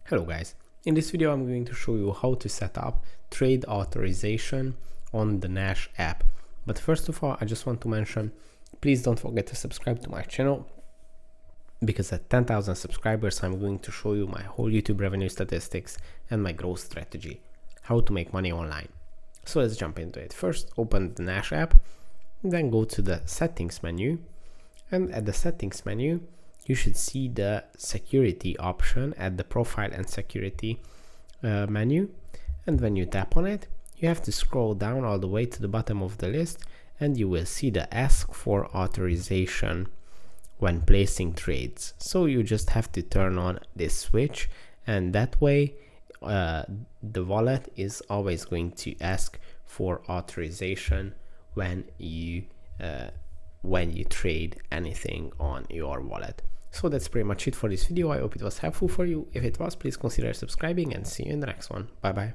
Hello guys, in this video I'm going to show you how to set up trade authorization on the Nash app. But first of all, I just want to mention, please don't forget to subscribe to my channel, because at 10,000 subscribers I'm going to show you my whole YouTube revenue statistics and my growth strategy, how to make money online. So let's jump into it. First, open the Nash app, then go to the settings menu, and at the settings menu you should see the security option at the profile and security menu. And when you tap on it, you have to scroll down all the way to the bottom of the list, and you will see the ask for authorization when placing trades. So you just have to turn on this switch, and that way the wallet is always going to ask for authorization when you trade anything on your wallet. So that's pretty much it for this video. I hope it was helpful for you. If it was, please consider subscribing, and see you in the next one. Bye bye.